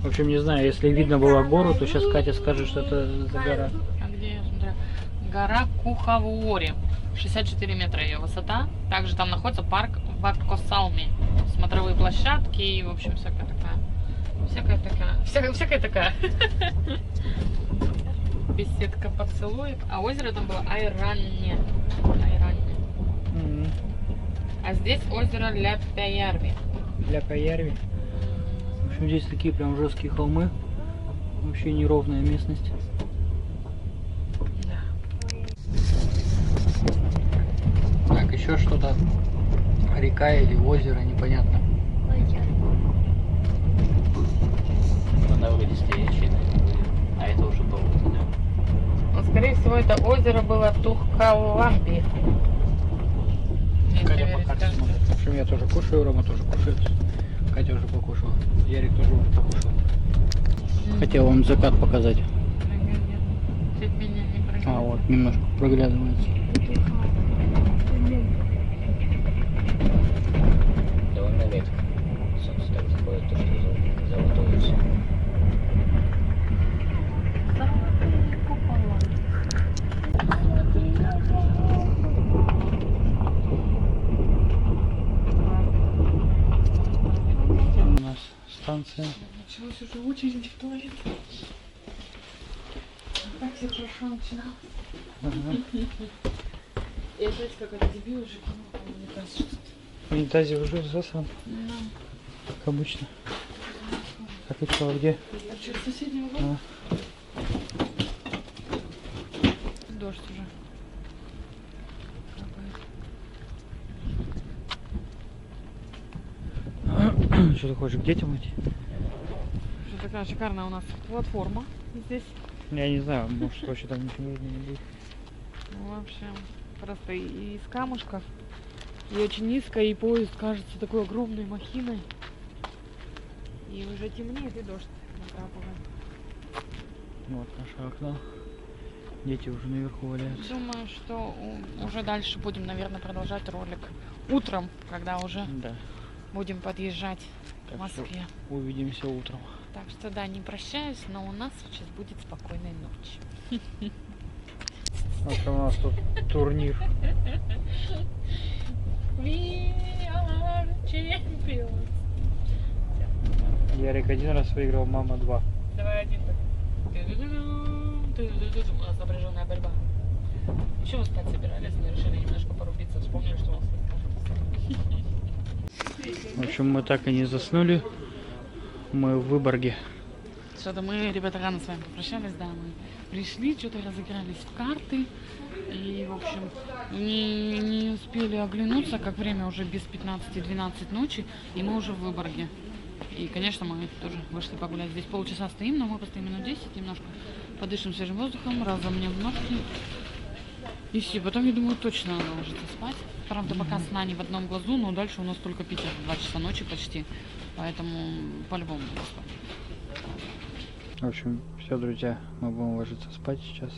В общем, не знаю, если видно было гору, то сейчас Катя скажет, что это за гора. А где я смотрю? Гора Кухавуори. 64 метра ее высота. Также там находится парк Ваккосалми. Смотровые площадки и, в общем, всякая такая. Беседка поцелуек. А озеро там было Айранне. А здесь озеро Ляпяярви. Ляпяярви. В общем, здесь такие прям жесткие холмы. Вообще неровная местность. Так, еще что-то. Река или озеро, непонятно. Вода вроде стоячая, а это уже болото, да? Ну, скорее всего, это озеро было Тухкаламби. Катя по карте смотрит. В общем, я тоже кушаю, Рома тоже кушает. Катя уже покушала. Ярик тоже уже покушал. Хотел вам закат показать. Чуть меня не проглядывает. А, вот, немножко проглядывается. Довольно редко. Солнце так заходит, то что золотое все. У нас станция. Началась уже очередь в туалет. Так все хорошо начиналось. Ага. И опять какой-то дебил уже кинул по унитазу. В унитазе уже засран, Да. как обычно. Так и что, где? А что, с соседнего А. дома? Дождь уже. Капает. Что ты хочешь, к детям идти? Что такая шикарная у нас платформа здесь. Я не знаю, может вообще там ничего видно не будет. Ну, вообще, просто и из камушков, и очень низко, и поезд кажется такой огромной махиной. И уже темнеет, и дождь накрапывает. Вот наше окно. Дети уже наверху валяются. Думаю, что уже дальше будем, наверное, продолжать ролик утром, когда уже Да. будем подъезжать к Так что Москве. увидимся утром. Так что да, не прощаюсь, но у нас сейчас будет спокойной ночи. У нас тут турнир. We are champions. Ярик один раз выиграл, мама два. Давай один так. У нас напряженная борьба. Еще мы спать собирались, мы решили немножко порубиться, вспомнили, что у нас В общем, мы так и не заснули. Мы в Выборге. Что-то мы, ребята, рано с вами попрощались, да, мы пришли, что-то разыгрались в карты. И, в общем, не успели оглянуться, как время уже без 15-12 ночи, и мы уже в Выборге. И, конечно, мы тоже вышли погулять. Здесь полчаса стоим, но мы постоим минут 10, немножко подышим свежим воздухом, разомнем ножки. И все, потом, я думаю, точно надо ложиться спать. Правда, пока сна не в одном глазу, но дальше у нас только Питер, 2 часа ночи почти. Поэтому по-любому буду спать. В общем, все, друзья, мы будем ложиться спать сейчас.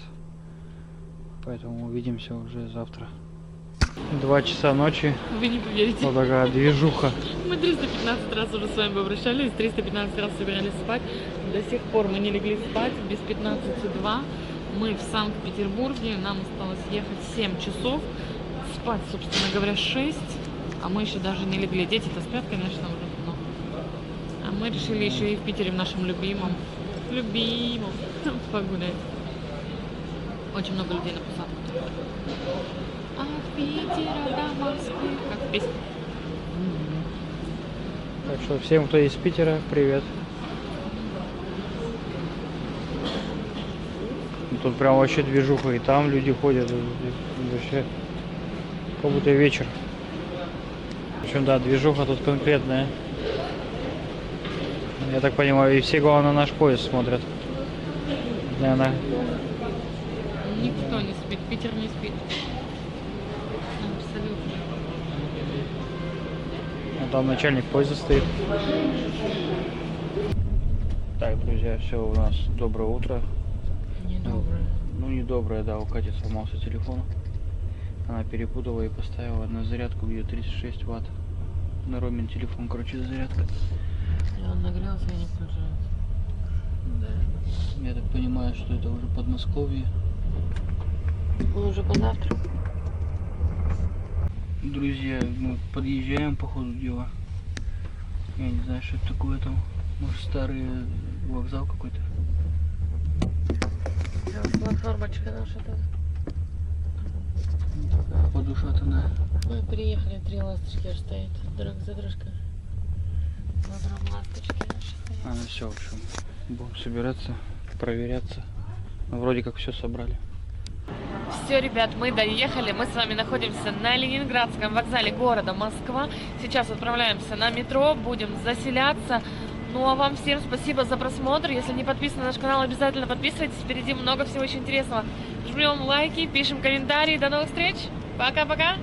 Поэтому увидимся уже завтра. 2 часа ночи. Вы не поверите. Вот такая движуха. Мы 315 раз уже с вами попрощались, 315 раз собирались спать. До сих пор мы не легли спать, без 15:02. Мы в Санкт-Петербурге, нам осталось ехать 7 часов. Спать, собственно говоря, 6. А мы еще даже не легли. Дети-то спят, конечно, уже. Но... А мы решили еще и в Питере, в нашем любимом, к любимому погулять. Очень много людей на посадку. От Питера до Москвы. Как в песне. Так что всем, кто из Питера, привет. Тут прям вообще движуха, и там люди ходят, и вообще как будто вечер. Причем, да, движуха тут конкретная. Я так понимаю, и все, главное, наш поезд смотрят. Наверное. Никто не спит, Питер не спит. Абсолютно. А там начальник поезда стоит. Так, друзья, все, у нас доброе утро. Недоброе. Ну, не доброе, да, у Кати сломался телефон. Она перепутала и поставила на зарядку, где 36 ватт. На Ромин телефон, короче, зарядка. И он нагрелся и не включается. Да. Я так понимаю, что это уже Подмосковье. Он уже позавтрак. Друзья, мы подъезжаем по ходу дела. Я не знаю, что это такое там. Может, старый вокзал какой-то. Платформочка наша тут. Подушата, да. Мы приехали, 3 ласточки аж стоят друг за дружкой. Вокруг ласточки наши стоят. Ну все, в общем, будем собираться, проверяться. Ну, вроде как все собрали. Все, ребят, мы доехали. Мы с вами находимся на Ленинградском вокзале города Москва. Сейчас отправляемся на метро, будем заселяться. Ну а вам всем спасибо за просмотр. Если не подписаны на наш канал, обязательно подписывайтесь. Впереди много всего очень интересного. Жмем лайки, пишем комментарии. До новых встреч. Пока-пока.